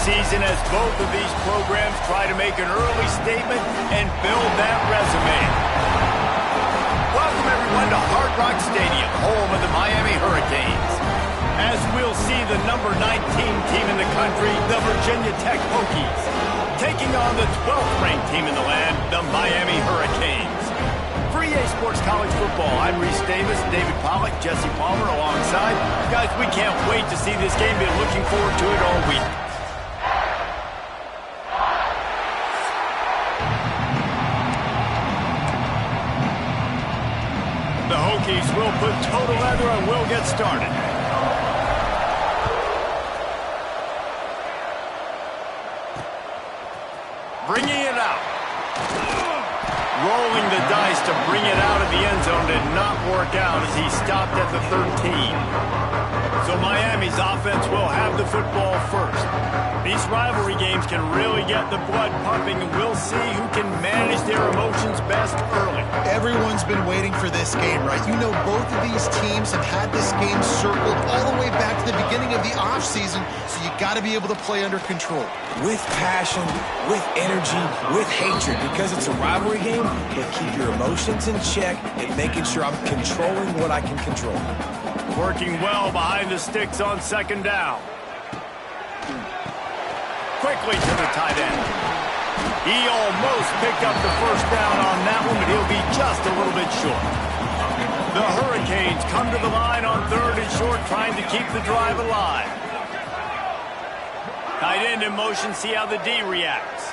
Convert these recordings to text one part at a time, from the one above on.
season as both of these programs try to make an early statement and build that resume. Welcome, everyone, to Hard Rock Stadium, home of the Miami Hurricanes. As we'll see the number 19 team in the country, the Virginia Tech Hokies, taking on the 12th ranked team in the land, the Miami Hurricanes. For EA Sports College Football, I'm Reese Davis, David Pollack, Jesse Palmer alongside. Guys, we can't wait to see this game. Been looking forward to it all week. The Hokies will put total leather and we'll get started. Bringing it out. Rolling the dice to bring it out of the end zone did not work out as he stopped at the 13. So Miami's offense will have the football first. These rivalry games can really get the blood pumping, and we'll see who can manage their emotions best early. Everyone's been waiting for this game, right? You know, both of these teams have had this game circled all the way back to the beginning of the offseason, so you got to be able to play under control. With passion, with energy, with hatred, because it's a rivalry game, but keep your emotions in check and making sure I'm controlling what I can control. Working well behind the sticks on second down. Quickly to the tight end. He almost picked up the first down on that one, but he'll be just a little bit short. The Hurricanes come to the line on third and short, trying to keep the drive alive. Tight end in motion, see how the D reacts.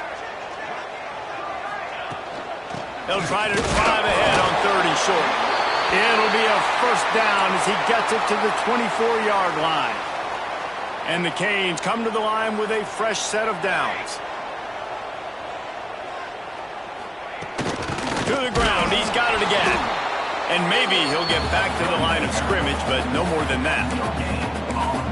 He'll try to drive ahead on third and short. It'll be a first down as he gets it to the 24-yard line. And the Canes come to the line with a fresh set of downs. To the ground, he's got it again. And maybe he'll get back to the line of scrimmage, but no more than that.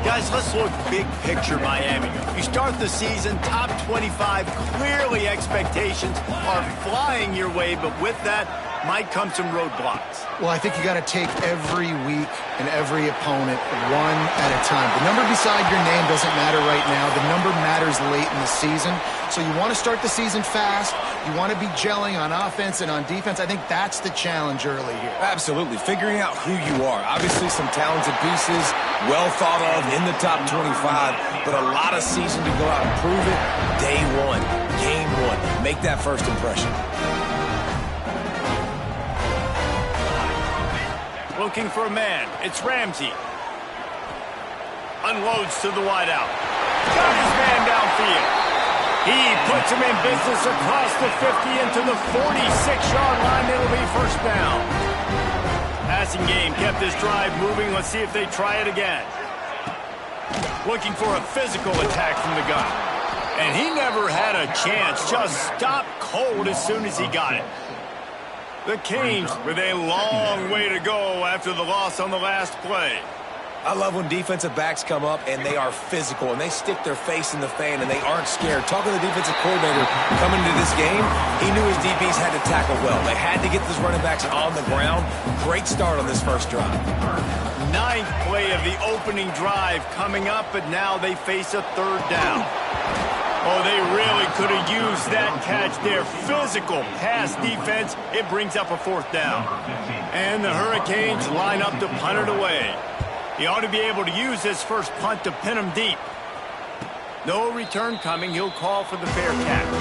Guys, let's look big picture Miami. You start the season top 25. Clearly expectations are flying your way, but with that might come some roadblocks. Well, I think you got to take every week and every opponent one at a time. The number beside your name doesn't matter right now. The number matters late in the season. So you want to start the season fast. You want to be gelling on offense and on defense. I think that's the challenge early here. Absolutely. Figuring out who you are. Obviously some talented pieces, well thought of in the top 25, but a lot of season to go out and prove it. Day one, game one. Make that first impression. Looking for a man. It's Ramsey. Unloads to the wideout. Got his man downfield. He puts him in business across the 50 into the 46-yard line. It'll be first down. Passing game kept this drive moving. Let's see if they try it again. Looking for a physical attack from the gun. And he never had a chance. Just stopped cold as soon as he got it. The Canes with a long way to go after the loss on the last play. I love when defensive backs come up and they are physical and they stick their face in the fan and they aren't scared. Talking to the defensive coordinator coming into this game, he knew his DBs had to tackle well. They had to get those running backs on the ground. Great start on this first drive. Ninth play of the opening drive coming up, but now they face a third down. Oh, they really could have used that catch there. Physical pass defense. It brings up a fourth down. And the Hurricanes line up to punt it away. He ought to be able to use this first punt to pin him deep. No return coming. He'll call for the fair catch.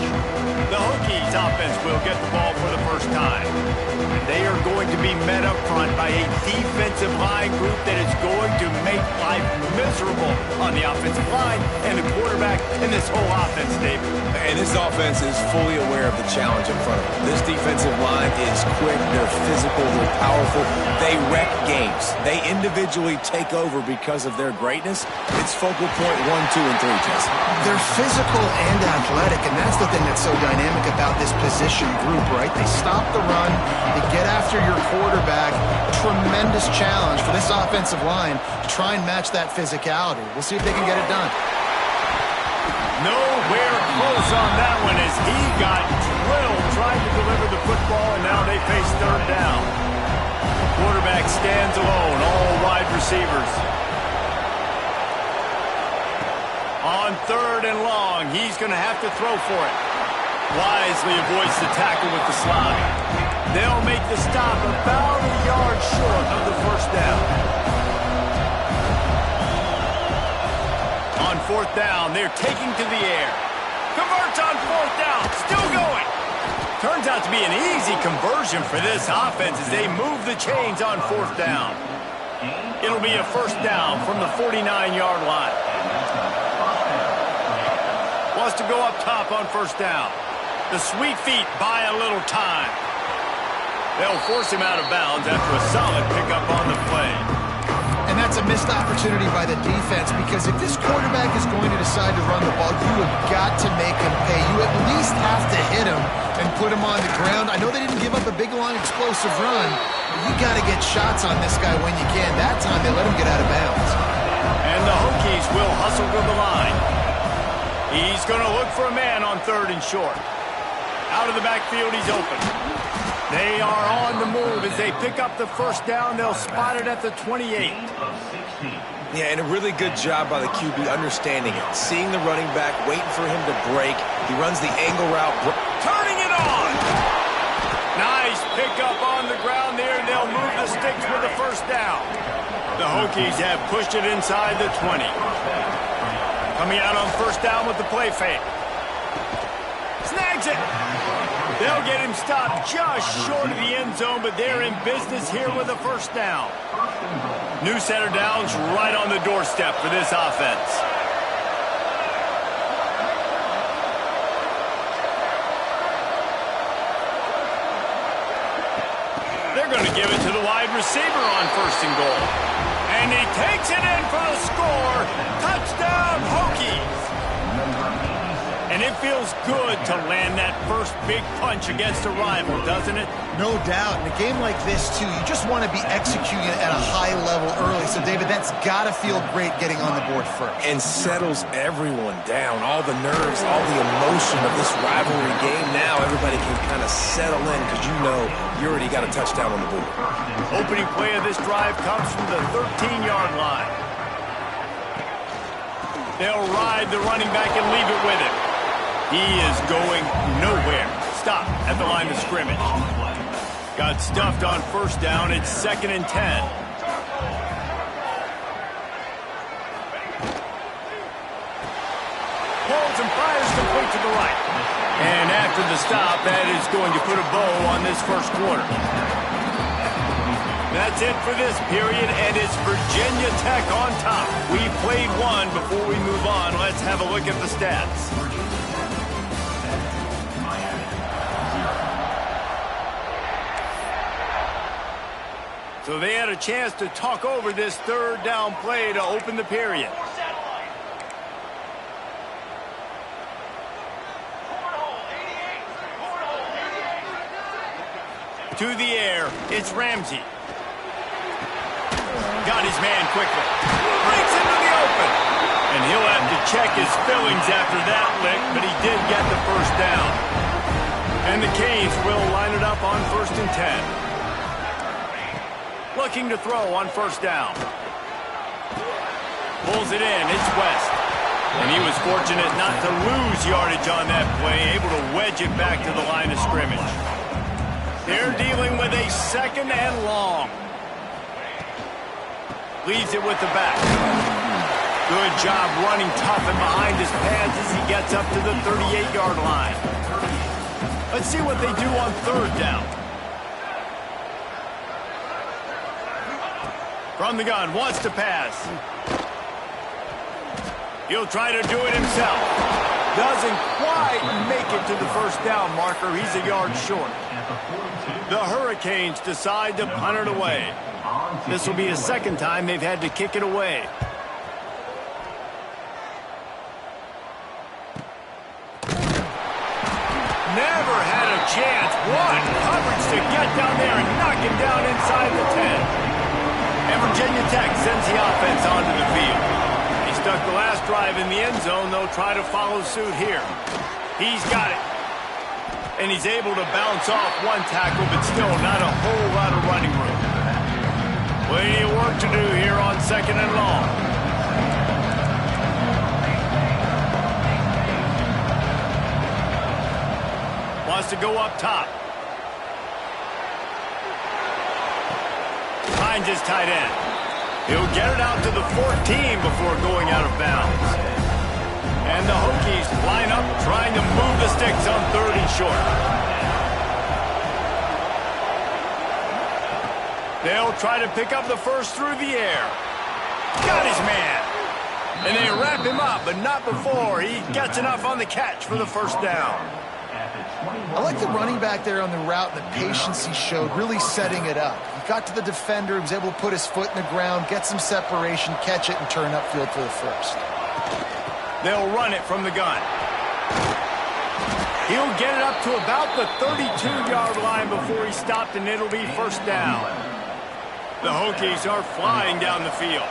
The Hokies offense will get the ball for the first time. And they are going to be met up front by a defensive line group that is going to make life miserable on the offensive line and the quarterback and this whole offense, Dave. And this offense is fully aware of the challenge in front of them. This defensive line is quick, they're physical, they're powerful. They wreck games. They individually take over because of their greatness. It's focal point 1, 2, and 3, Jesse. They're physical and athletic, and that's the thing that's so dynamic about this position group, right? They stop the run, they get after your quarterback. Tremendous challenge for this offensive line to try and match that physicality. We'll see if they can get it done. Nowhere close on that one as he got drilled trying to deliver the football, and now they face third down. Quarterback stands alone, all wide receivers. On 3rd and long, he's going to have to throw for it. Wisely avoids the tackle with the slide. They'll make the stop about a yard short of the first down. On 4th down, they're taking to the air. Converts on 4th down, still going. Turns out to be an easy conversion for this offense as they move the chains on 4th down. It'll be a first down from the 49-yard line. Wants to go up top on first down. The sweet feet buy a little time. They'll force him out of bounds after a solid pickup on the play. And that's a missed opportunity by the defense, because if this quarterback is going to decide to run the ball, you have got to make him pay. You at least have to hit him and put him on the ground. I know they didn't give up a big, long, explosive run, but you got to get shots on this guy when you can. That time they let him get out of bounds. And the Hokies will hustle to the line. He's going to look for a man on 3rd and short. Out of the backfield, he's open. They are on the move as they pick up the first down. They'll spot it at the 28. Yeah, and a really good job by the QB understanding it. Seeing the running back, waiting for him to break. He runs the angle route. Turning it on! Nice pickup on the ground there. They'll move the sticks with the first down. The Hokies have pushed it inside the 20. Coming out on first down with the play fake. Snags it! They'll get him stopped just short of the end zone, but they're in business here with a first down. New set of downs right on the doorstep for this offense. They're going to give it to the wide receiver on 1st and goal. And he takes it in for the score. Touchdown, Hokies. And it feels good to land that first big punch against a rival, doesn't it? No doubt. In a game like this, too, you just want to be executing at a high level early. So, David, that's got to feel great getting on the board first. And settles everyone down. All the nerves, all the emotion of this rivalry game. Now everybody can kind of settle in because you know you already got a touchdown on the board. Opening play of this drive comes from the 13-yard line. They'll ride the running back and leave it with him. He is going nowhere. Stop at the line of scrimmage. Got stuffed on first down. It's 2nd and 10. Pulls and fires complete to the right. And after the stop, that is going to put a bow on this first quarter. That's it for this period, and it's Virginia Tech on top. We played one. Before we move on, let's have a look at the stats. So they had a chance to talk over this 3rd down play to open the period. To the air, it's Ramsey. Got his man quickly. Breaks into the open. And he'll have to check his fillings after that lick, but he did get the first down. And the Canes will line it up on 1st and 10. Looking to throw on first down. Pulls it in. It's West. And he was fortunate not to lose yardage on that play, able to wedge it back to the line of scrimmage. They're dealing with a 2nd and long. Leaves it with the back. Good job running tough and behind his pads as he gets up to the 38-yard line. Let's see what they do on 3rd down. From the gun, wants to pass. He'll try to do it himself. Doesn't quite make it to the first down marker. He's a yard short. The Hurricanes decide to punt it away. This will be a 2nd time they've had to kick it away. Never had a chance. What coverage to get down there and knock him down inside the 10. And Virginia Tech sends the offense onto the field. He stuck the last drive in the end zone. They'll try to follow suit here. He's got it. And he's able to bounce off one tackle, but still not a whole lot of running room. Plenty of work to do here on 2nd and long. wants to go up top. Finds his tight end. He'll get it out to the 14 before going out of bounds. And the Hokies line up trying to move the sticks on 3rd and short. They'll try to pick up the first through the air. Got his man. And they wrap him up, but not before he gets enough on the catch for the first down. I like the running back there on the route, the patience he showed, really setting it up. He got to the defender, he was able to put his foot in the ground, get some separation, catch it, and turn upfield for the first. They'll run it from the gun. He'll get it up to about the 32-yard line before he stopped, and it'll be first down. The Hokies are flying down the field.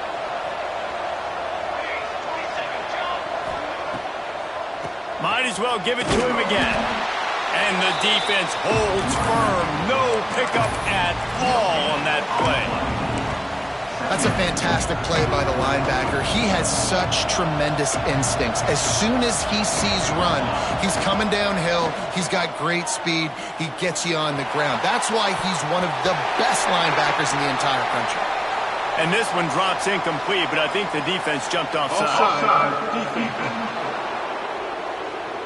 Might as well give it to him again. And the defense holds firm. No pickup at all on that play. That's a fantastic play by the linebacker. He has such tremendous instincts. As soon as he sees run, he's coming downhill. He's got great speed. He gets you on the ground. That's why he's one of the best linebackers in the entire country. And this one drops incomplete, but I think the defense jumped offside.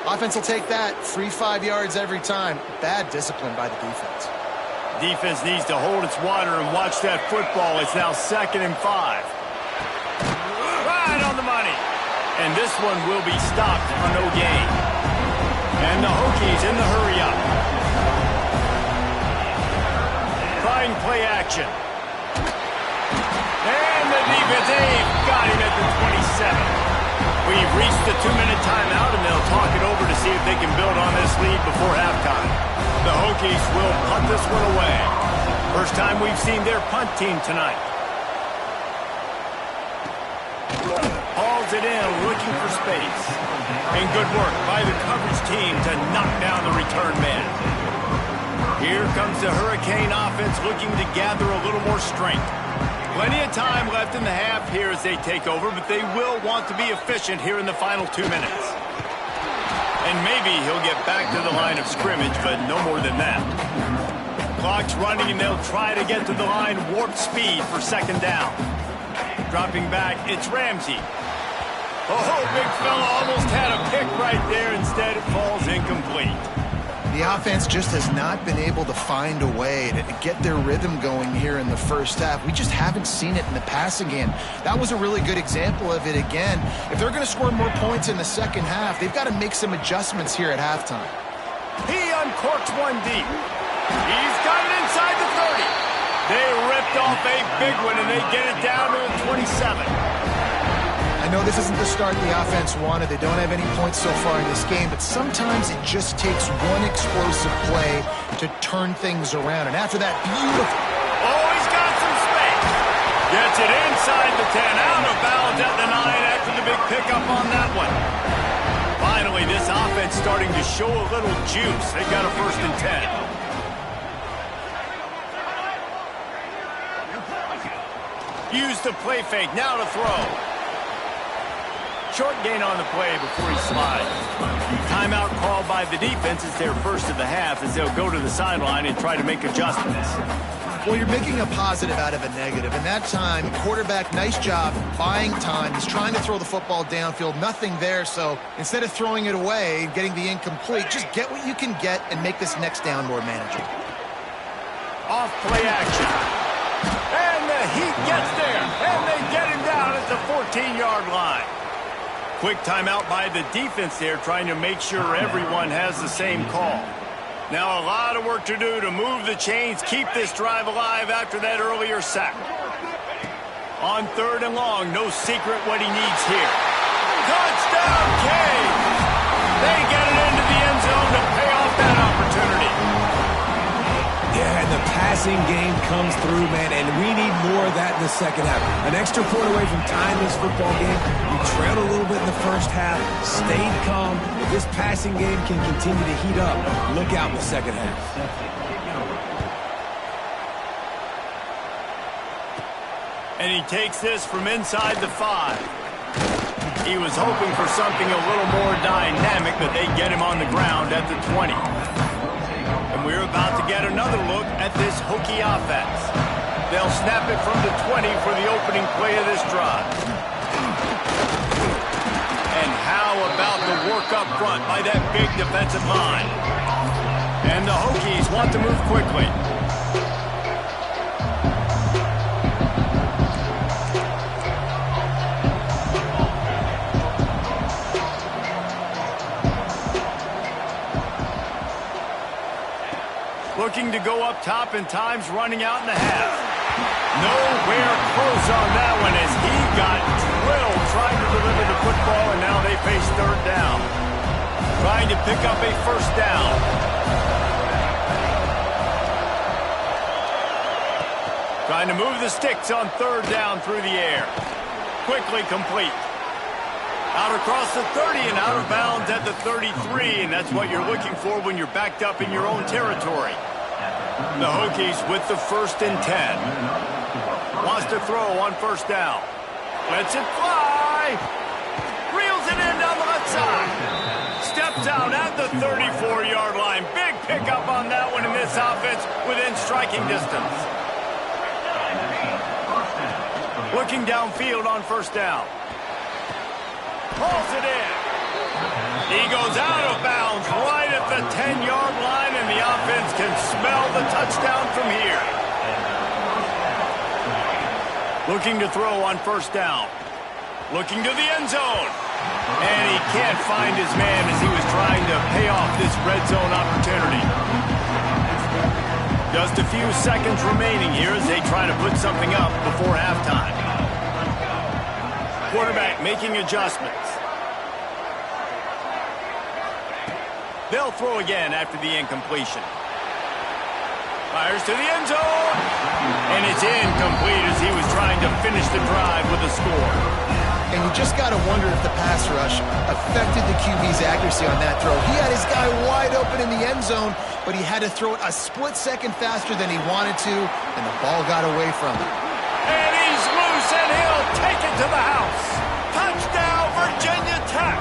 Offense will take that. 3-5 yards every time. Bad discipline by the defense. Defense needs to hold its water and watch that football. It's now 2nd and 5. Right on the money. And this one will be stopped for no gain. And the Hokies in the hurry up. Trying play action. And the defense, they've got him at the 27. We've reached the 2-minute timeout, and they'll talk it over to see if they can build on this lead before halftime. The Hokies will punt this one away. First time we've seen their punt team tonight. Hauls it in, looking for space. And good work by the coverage team to knock down the return man. Here comes the Hurricane offense looking to gather a little more strength. Plenty of time left in the half here as they take over, but they will want to be efficient here in the final 2 minutes. And maybe he'll get back to the line of scrimmage, but no more than that. Clock's running, and they'll try to get to the line warp speed for 2nd down. Dropping back, it's Ramsey. Oh, big fella almost had a pick right there. Instead, it falls incomplete. The offense just has not been able to find a way to get their rhythm going here in the first half. We just haven't seen it in the passing game. That was a really good example of it again. If they're going to score more points in the second half, they've got to make some adjustments here at halftime. He uncorks one deep. He's got it inside the 30. They ripped off a big one, and they get it down to the 27. I know this isn't the start the offense wanted. They don't have any points so far in this game, but sometimes it just takes one explosive play to turn things around. And after that, beautiful. Oh, he's got some space. Gets it inside the 10, out of bounds at the 9 after the big pickup on that one. Finally, this offense starting to show a little juice. They got a 1st and 10. Use the play fake, now to throw. Short gain on the play before he slides. Timeout called by the defense. It's their first of the half as they'll go to the sideline and try to make adjustments. Well, you're making a positive out of a negative. And that time, quarterback, nice job buying time. He's trying to throw the football downfield. Nothing there. So instead of throwing it away and getting the incomplete, just get what you can get and make this next down more manageable. Off play action. And the Heat gets there. And they get him down at the 14-yard line. Quick timeout by the defense there, trying to make sure everyone has the same call. Now a lot of work to do to move the chains, keep this drive alive after that earlier sack. On 3rd and long, no secret what he needs here. Touchdown, Cade! They get it into the end zone to pay off that opportunity. Yeah, and the passing game comes through, man, and we need more of that in the second half. An extra point away from tying this football game. We trailed a little bit in the first half, stayed calm. If this passing game can continue to heat up, look out in the second half. And he takes this from inside the 5. He was hoping for something a little more dynamic, but they get him on the ground at the 20. And we're about to get another look at this Hokie offense. They'll snap it from the 20 for the opening play of this drive. And how about the work up front by that big defensive line? And the Hokies want to move quickly. Looking to go up top, and time's running out in the half. Nowhere close on that one as he got drilled trying to deliver the football, and now they face third down. Trying to pick up a first down. Trying to move the sticks on third down through the air. Quickly complete. Out across the 30 and out of bounds at the 33, and that's what you're looking for when you're backed up in your own territory. The Hokies with the 1st and 10. Wants to throw on first down. Lets it fly. Reels it in down the left side. Steps out at the 34-yard line. Big pickup on that one in this offense within striking distance. Looking downfield on first down. Pulls it in. He goes out of bounds right at the 10-yard line, and the offense can smell the touchdown from here. Looking to throw on first down. Looking to the end zone. And he can't find his man as he was trying to pay off this red zone opportunity. Just a few seconds remaining here as they try to put something up before halftime. Quarterback making adjustments. They'll throw again after the incompletion. Fires to the end zone. And it's incomplete as he was trying to finish the drive with a score. And you just got to wonder if the pass rush affected the QB's accuracy on that throw. He had his guy wide open in the end zone, but he had to throw it a split second faster than he wanted to, and the ball got away from him. And he's loose, and he'll take it to the house. Touchdown, Virginia Tech.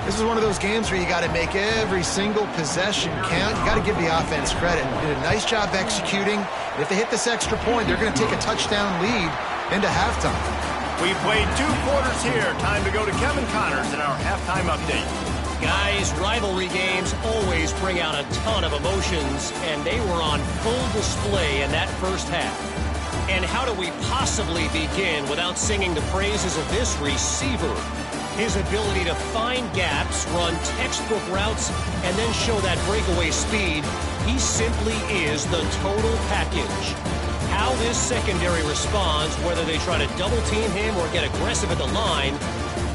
This is one of those games where you got to make every single possession count. You got to give the offense credit. They did a nice job executing. And if they hit this extra point, they're going to take a touchdown lead into halftime. We played 2 quarters here. Time to go to Kevin Connors in our halftime update. Guys, rivalry games always bring out a ton of emotions, and they were on full display in that first half. And how do we possibly begin without singing the praises of this receiver? His ability to find gaps, run textbook routes, and then show that breakaway speed, he simply is the total package. How this secondary responds, whether they try to double team him or get aggressive at the line,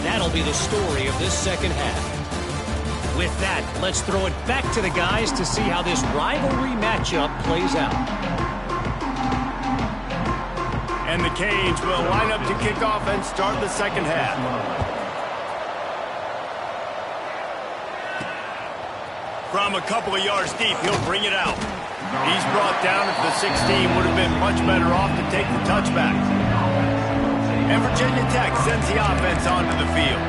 that'll be the story of this second half. With that, let's throw it back to the guys to see how this rivalry matchup plays out. And the Canes will line up to kick off and start the second half. From a couple of yards deep, he'll bring it out. He's brought down at the 16, would have been much better off to take the touchback. And Virginia Tech sends the offense onto the field.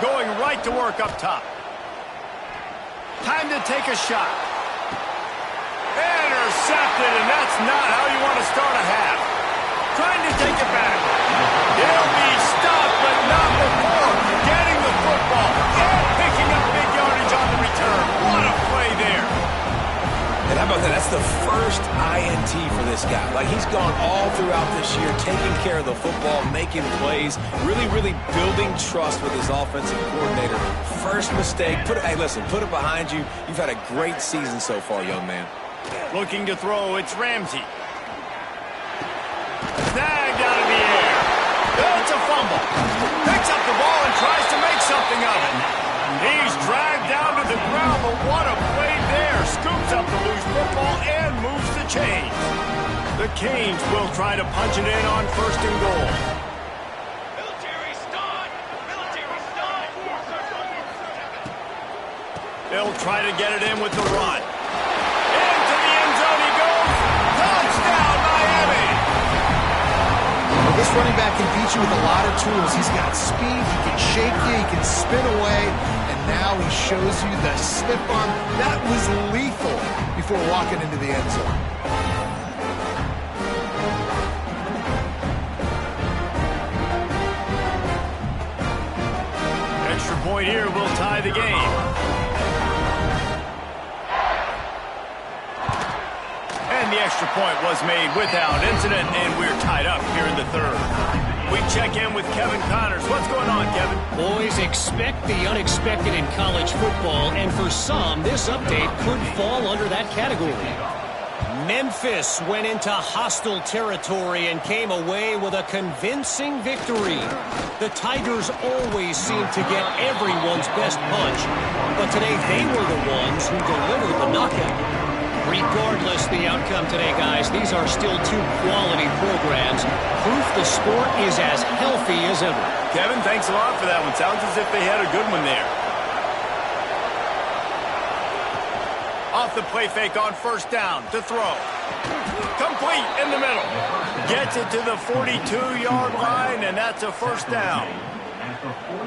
Going right to work up top. Time to take a shot. Intercepted, and that's not how you want to start a half. Trying to take it back. He'll be stopped, but not before getting the football and picking up big yardage on the return. What a play there. And how about that? That's the first INT for this guy. Like, he's gone all throughout this year, taking care of the football, making plays, really building trust with his offensive coordinator. First mistake, hey, listen, put it behind you. You've had a great season so far, young man. Looking to throw, it's Ramsey. Snagged out of the air. It's a fumble. Picks up the ball and tries to make something of it. He's dragged down to the ground, but what a play there. Scoops up the loose football and moves the chain. The Canes will try to punch it in on 1st and goal. Military start! Military start! They'll try to get it in with the run. Into the end zone he goes. Touchdown, Miami! Well, this running back can beat you with a lot of tools. He's got speed, he can shake you, he can spin away, and now he shows you the stiff arm. That was lethal before walking into the end zone. Extra point here will tie the game. And the extra point was made without incident, and we're tied up here in the 3rd. We check in with Kevin Connors. What's going on, Kevin? Boys, expect the unexpected in college football, and for some, this update could fall under that category. Memphis went into hostile territory and came away with a convincing victory. The Tigers always seem to get everyone's best punch, but today they were the ones who delivered the knockout. Regardless the outcome today, guys, these are still 2 quality programs. Proof the sport is as healthy as ever. Kevin, thanks a lot for that one. Sounds as if they had a good one there. Off the play fake on 1st down to throw. Complete in the middle. Gets it to the 42-yard line, and that's a 1st down.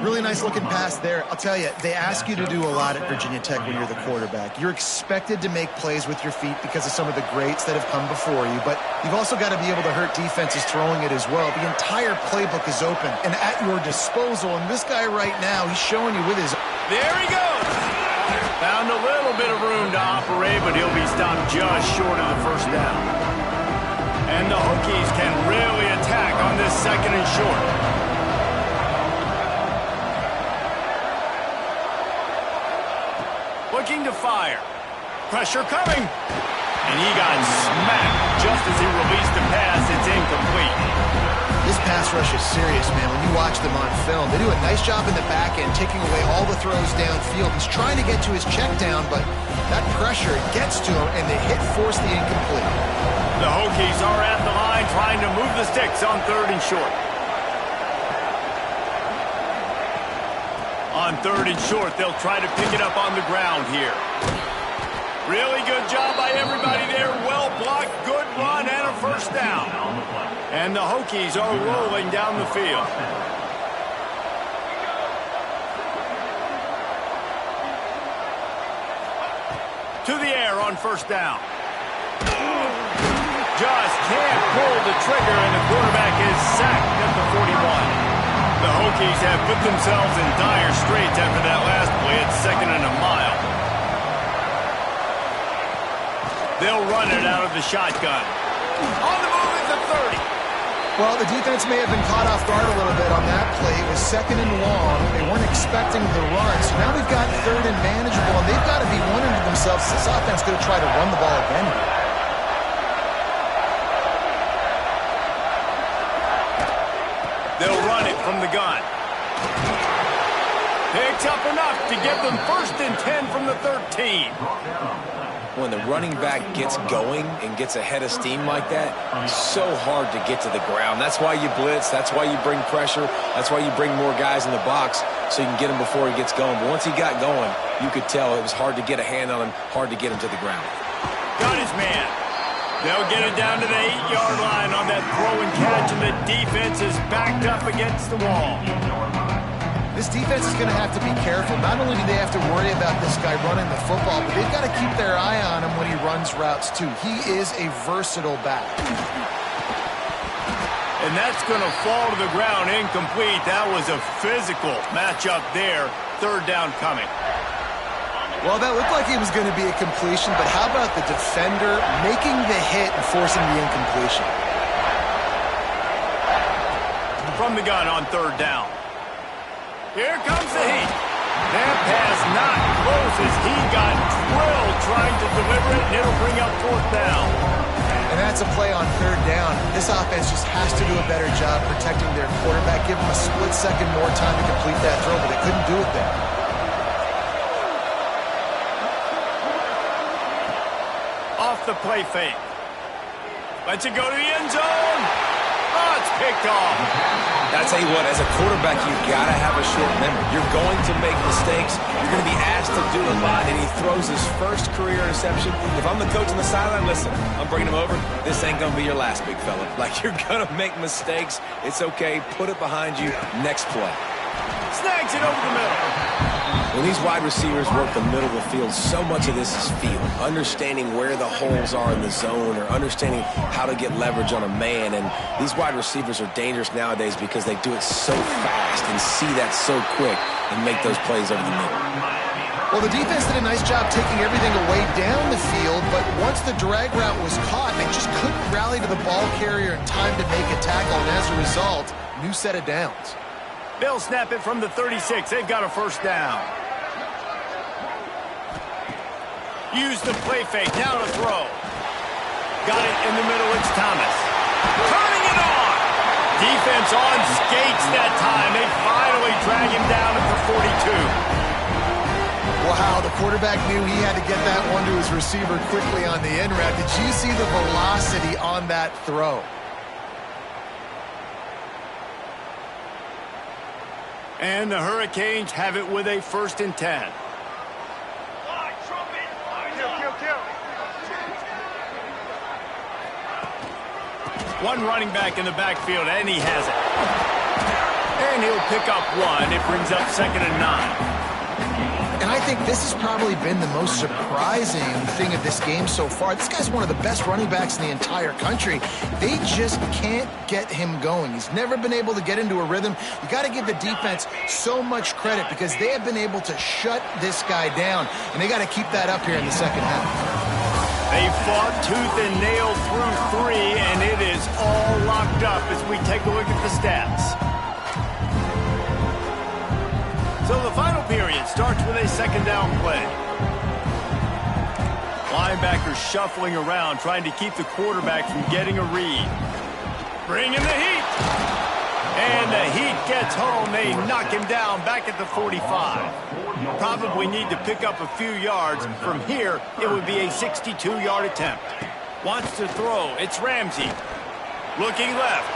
Really nice looking pass there. I'll tell you, they ask you to do a lot at Virginia Tech when you're the quarterback. You're expected to make plays with your feet because of some of the greats that have come before you, but you've also got to be able to hurt defenses throwing it as well. The entire playbook is open and at your disposal, and this guy right now, he's showing you with his... There he goes. Found a little bit of room to operate, but he'll be stopped just short of the 1st down. And the Hokies can really attack on this 2nd and short. Looking to fire. Pressure coming. And he got smacked just as he released the pass. It's incomplete. This pass rush is serious, man. When you watch them on film, they do a nice job in the back end, taking away all the throws downfield. He's trying to get to his check down, but that pressure gets to him, and the hit forced the incomplete. The Hokies are at the line trying to move the sticks on 3rd and short. On 3rd and short, they'll try to pick it up on the ground here. Really good job by everybody there. Well blocked, good run, and a 1st down. And the Hokies are rolling down the field. To the air on 1st down. Just can't pull the trigger, and the quarterback is sacked at the 41. The Hokies have put themselves in dire straits after that last play. It's 2nd and a mile. They'll run it out of the shotgun. On the move at the 30. Well, the defense may have been caught off guard a little bit on that play. It was 2nd and long. They weren't expecting the run. So now we've got 3rd and manageable, and they've got to be wondering to themselves, this offense is going to try to run the ball again here. They'll run it from the gun. Picks up enough to get them 1st and 10 from the 13. When the running back gets going and gets ahead of steam like that, it's so hard to get to the ground. That's why you blitz. That's why you bring pressure. That's why you bring more guys in the box so you can get him before he gets going. But once he got going, you could tell it was hard to get a hand on him, hard to get him to the ground. Got his man. They'll get it down to the 8-yard line on that throw and catch, and the defense is backed up against the wall. This defense is going to have to be careful. Not only do they have to worry about this guy running the football, but they've got to keep their eye on him when he runs routes, too. He is a versatile back. And that's going to fall to the ground incomplete. That was a physical matchup there. 3rd down coming. Well, that looked like it was going to be a completion, but how about the defender making the hit and forcing the incompletion? From the gun on 3rd down. Here comes the heat. That pass not close as he got drilled trying to deliver it, and it'll bring up 4th down. And that's a play on 3rd down. This offense just has to do a better job protecting their quarterback. Give them a split second more time to complete that throw, but they couldn't do it there. Off the play fake. Lets it go to the end zone. Oh, it's picked off. I tell you what, as a quarterback, you got to have a short memory. You're going to make mistakes. You're going to be asked to do a lot, and he throws his first career interception. If I'm the coach on the sideline, listen, I'm bringing him over. This ain't going to be your last, big fella. Like, you're going to make mistakes. It's okay. Put it behind you. Next play. Snags it over the middle. When these wide receivers work the middle of the field, so much of this is feel. Understanding where the holes are in the zone or understanding how to get leverage on a man. And these wide receivers are dangerous nowadays because they do it so fast and see that so quick and make those plays over the middle. Well, the defense did a nice job taking everything away down the field, but once the drag route was caught, they just couldn't rally to the ball carrier in time to make a tackle. And as a result, new set of downs. They'll snap it from the 36. They've got a first down. Use the play fake. Now to throw. Got it in the middle. It's Thomas. Turning it on. Defense on skates that time. They finally drag him down at the 42. Wow, the quarterback knew he had to get that one to his receiver quickly on the end route. Did you see the velocity on that throw? And the Hurricanes have it with a 1st and 10. One running back in the backfield, and he has it. And he'll pick up one. It brings up 2nd and 9. And I think this has probably been the most surprising thing of this game so far. This guy's one of the best running backs in the entire country. They just can't get him going. He's never been able to get into a rhythm. You got to give the defense so much credit because they have been able to shut this guy down, and they got to keep that up here in the second half. They fought tooth and nail through 3, and it is all locked up as we take a look at the stats. So the final period starts with a 2nd down play. Linebackers shuffling around, trying to keep the quarterback from getting a read. Bring in the heat. And the heat gets home. They knock him down back at the 45. Probably need to pick up a few yards. From here, it would be a 62-yard attempt. Wants to throw. It's Ramsey. Looking left.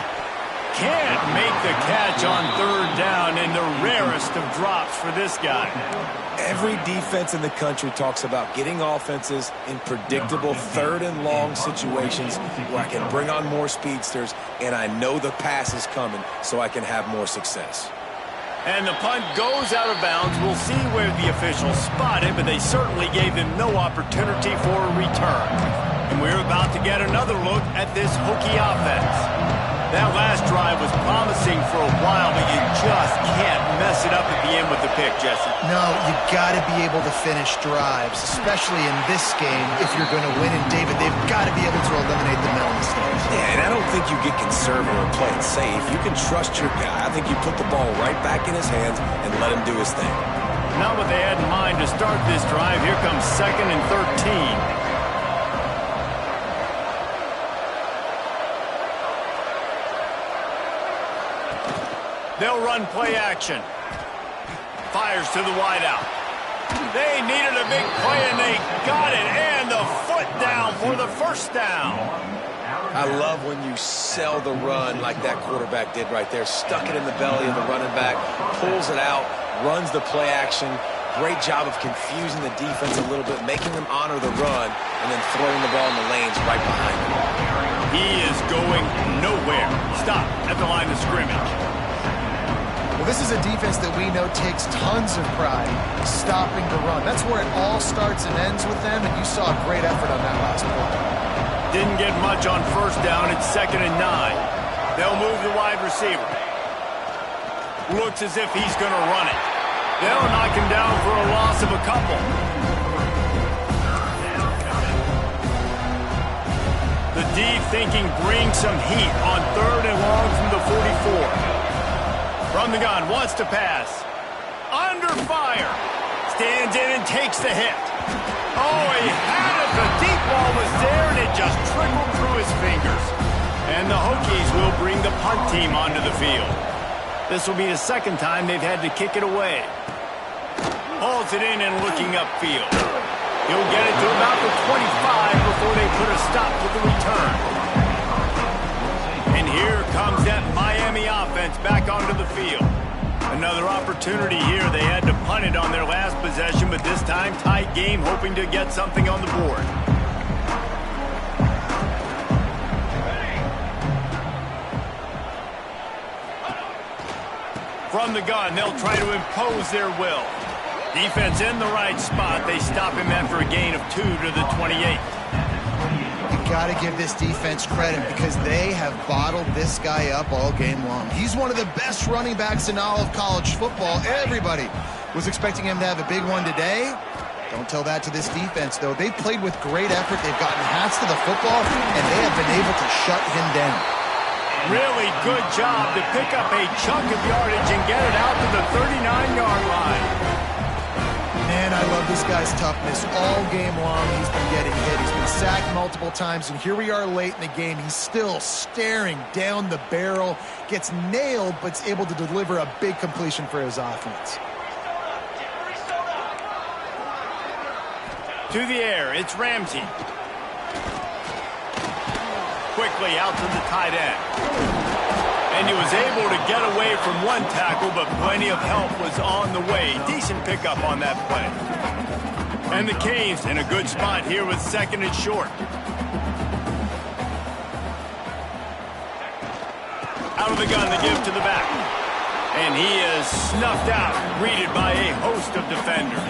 Can't make the catch on 3rd down, and the rarest of drops for this guy. Every defense in the country talks about getting offenses in predictable 3rd and long situations where I can bring on more speedsters, and I know the pass is coming, so I can have more success. And the punt goes out of bounds. We'll see where the officials spot it, but they certainly gave him no opportunity for a return. And we're about to get another look at this Hokie offense. That last drive was promising for a while, but you just can't mess it up at the end with the pick, Jesse. No, you got to be able to finish drives, especially in this game if you're going to win. And, David, they've got to be able to eliminate the mental mistakes. Yeah, and I don't think you get conservative or play it safe. You can trust your guy. I think you put the ball right back in his hands and let him do his thing. Not what they had in mind to start this drive. Here comes 2nd and 13. They'll run play action. Fires to the wideout. They needed a big play, and they got it. And the foot down for the 1st down. I love when you sell the run like that quarterback did right there. Stuck it in the belly of the running back, pulls it out, runs the play action. Great job of confusing the defense a little bit, making them honor the run, and then throwing the ball in the lanes right behind him. He is going nowhere. Stop at the line of scrimmage. Well, this is a defense that we know takes tons of pride stopping the run. That's where it all starts and ends with them, and you saw a great effort on that last play. Didn't get much on 1st down. It's 2nd and 9. They'll move the wide receiver. Looks as if he's going to run it. They'll knock him down for a loss of a couple. The D thinking bring some heat on 3rd and long from the 44. From the gun, wants to pass. Under fire. Stands in and takes the hit. Oh, he had it. The deep ball was there, and it just trickled through his fingers. And the Hokies will bring the punt team onto the field. This will be the 2nd time they've had to kick it away. Hauls it in and looking upfield. He'll get it to about the 25 before they put a stop to the return. comes that Miami offense back onto the field. Another opportunity here. They had to punt it on their last possession, but this time tight game, hoping to get something on the board. From the gun, they'll try to impose their will. Defense in the right spot. They stop him after a gain of 2 to the 28. Got to give this defense credit because they have bottled this guy up all game long. He's one of the best running backs in all of college football. Everybody was expecting him to have a big one today. Don't tell that to this defense, though. They played with great effort. They've gotten hats to the football, and they have been able to shut him down. Really good job to pick up a chunk of yardage and get it out to the 39-yard line. Man, I love this guy's toughness. All game long, he's been getting hit. He's been sacked multiple times, and here we are late in the game. He's still staring down the barrel, gets nailed, but's able to deliver a big completion for his offense. To the air, it's Ramsey. Quickly out to the tight end. And he was able to get away from one tackle, but plenty of help was on the way. Decent pickup on that play. And the Canes in a good spot here with 2nd and short. Out of the gun, they give to the back. And he is snuffed out, greeted by a host of defenders.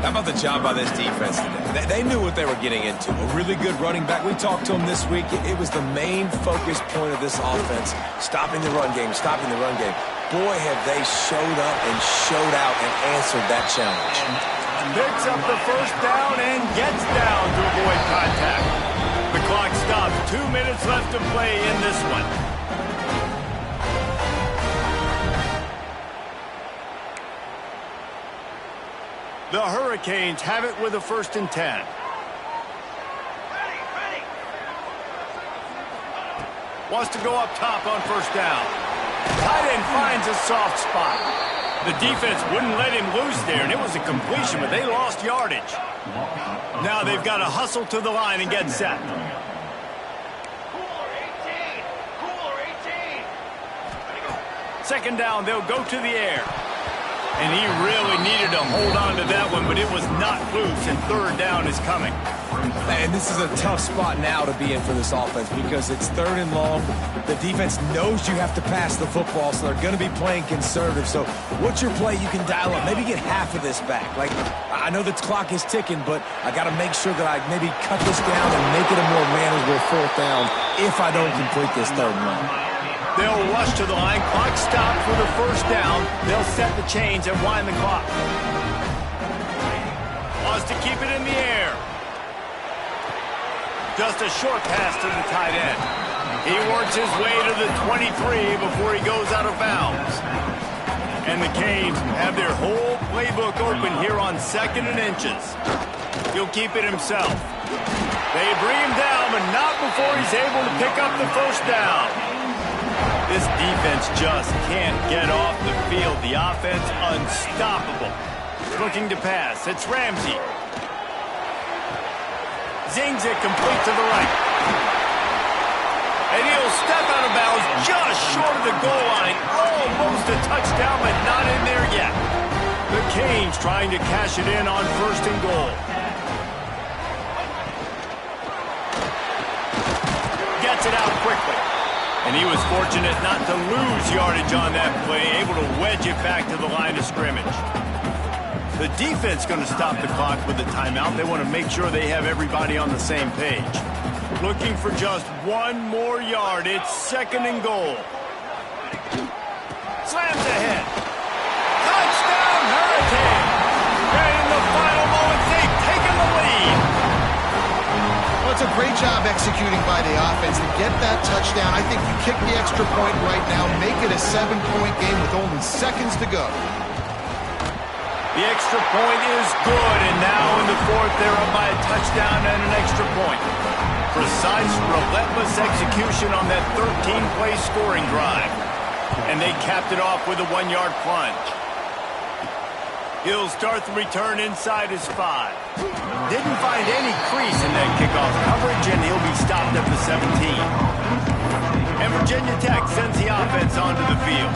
How about the job by this defense today? They knew what they were getting into. A really good running back. We talked to him this week. It was the main focus point of this offense, stopping the run game, stopping the run game. Boy, have they showed up and showed out and answered that challenge. Picks up the first down and gets down to avoid contact. The clock stops. 2 minutes left to play in this one. The Hurricanes have it with a 1st and 10. Wants to go up top on 1st down. Tight end finds a soft spot. The defense wouldn't let him loose there, and it was a completion, but they lost yardage. Now they've got to hustle to the line and get set. Cooler 18. 2nd down, they'll go to the air. And he really needed to hold on to that one, but it was not loose, and 3rd down is coming. And this is a tough spot now to be in for this offense because it's 3rd and long. The defense knows you have to pass the football, so they're going to be playing conservative. So what's your play you can dial up? Maybe get half of this back. Like, I know the clock is ticking, but I got to make sure that I maybe cut this down and make it a more manageable 4th down if I don't complete this 3rd and long. They'll rush to the line. Clock stopped for the 1st down. They'll set the chains and wind the clock. Wants to keep it in the air. Just a short pass to the tight end. He works his way to the 23 before he goes out of bounds. And the Canes have their whole playbook open here on 2nd and inches. He'll keep it himself. They bring him down, but not before he's able to pick up the 1st down. This defense just can't get off the field. The offense unstoppable. Looking to pass. It's Ramsey. Zings it complete to the right. And he'll step out of bounds just short of the goal line. Almost a touchdown, but not in there yet. The Canes trying to cash it in on 1st and goal. Gets it out quickly. And he was fortunate not to lose yardage on that play, able to wedge it back to the line of scrimmage. The defense going to stop the clock with a timeout. They want to make sure they have everybody on the same page. Looking for just 1 more yard. It's 2nd and goal. Slams ahead. Touchdown, Hurricane! And in the final moments, they've taken the lead. Well, it's a great job executing by the offense to get that touchdown. I think you kick the extra point right now, make it a 7-point game with only seconds to go. The extra point is good, and now in the 4th, they're up by a touchdown and an extra point. Precise, relentless execution on that 13-play scoring drive. And they capped it off with a 1-yard plunge. He'll start the return inside his 5. Didn't find any crease in that kickoff coverage, and he'll be stopped at the 17. Virginia Tech sends the offense onto the field.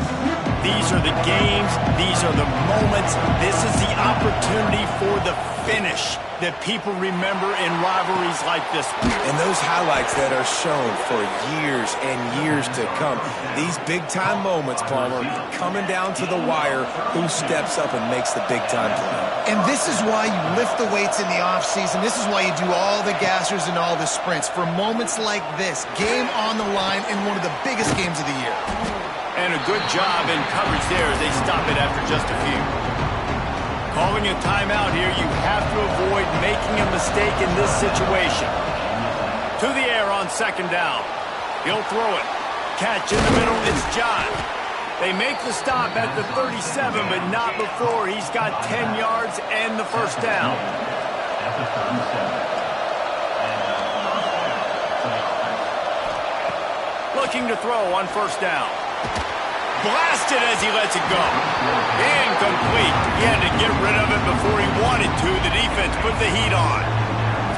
These are the games. These are the moments. This is the opportunity for the finish that people remember in rivalries like this one. And those highlights that are shown for years and years to come. These big-time moments, Palmer, coming down to the wire, who steps up and makes the big-time play. And this is why you lift the weights in the offseason. This is why you do all the gassers and all the sprints. For moments like this, game on the line in one of the biggest games of the year. And a good job in coverage there as they stop it after just a few. Calling a timeout here, you have to avoid making a mistake in this situation. To the air on second down. He'll throw it. Catch in the middle, it's John. They make the stop at the 37, but not before he's got 10 yards and the first down. Looking to throw on first down. Blasted as he lets it go. Incomplete. He had to get rid of it before he wanted to. The defense put the heat on.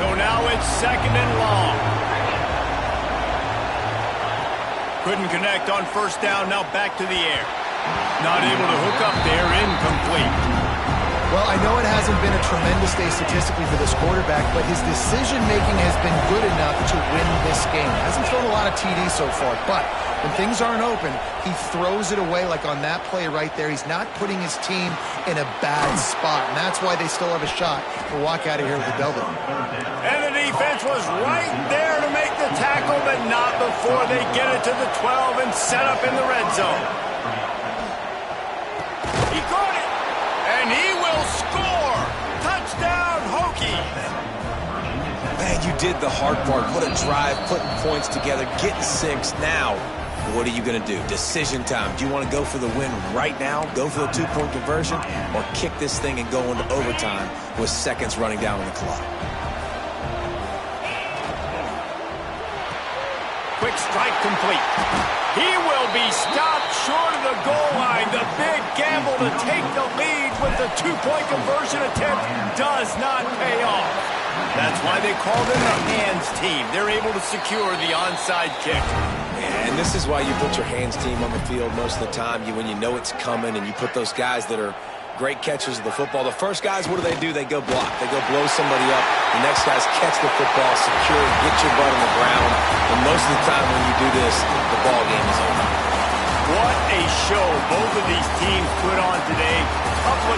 So now it's second and long. Couldn't connect on first down. Now back to the air. Not able to hook up there. Incomplete. Well, I know it hasn't been a tremendous day statistically for this quarterback, but his decision-making has been good enough to win this game. Hasn't thrown a lot of TDs so far, but when things aren't open, he throws it away like on that play right there. He's not putting his team in a bad spot, and that's why they still have a shot to walk out of here with a W. And the defense was right there to make the tackle, but not before they get it to the 12 and set up in the red zone. He caught it, and he will score. Touchdown, Hokies. Man, you did the hard part. What a drive, putting points together, getting six. Now, what are you going to do? Decision time. Do you want to go for the win right now, go for the two-point conversion, or kick this thing and go into overtime with seconds running down on the clock? Quick strike complete. He will be stopped short of the goal line. The big gamble to take the lead with the two-point conversion attempt does not pay off. That's why they call them the hands team. They're able to secure the onside kick. And this is why you put your hands team on the field most of the time. When you know it's coming and you put those guys that are great catchers of the football. The first guys, what do? They go block. They go blow somebody up. The next guys catch the football, secure, get your butt on the ground. And most of the time when you do this, the ball game is over. What a show both of these teams put on today. Couple of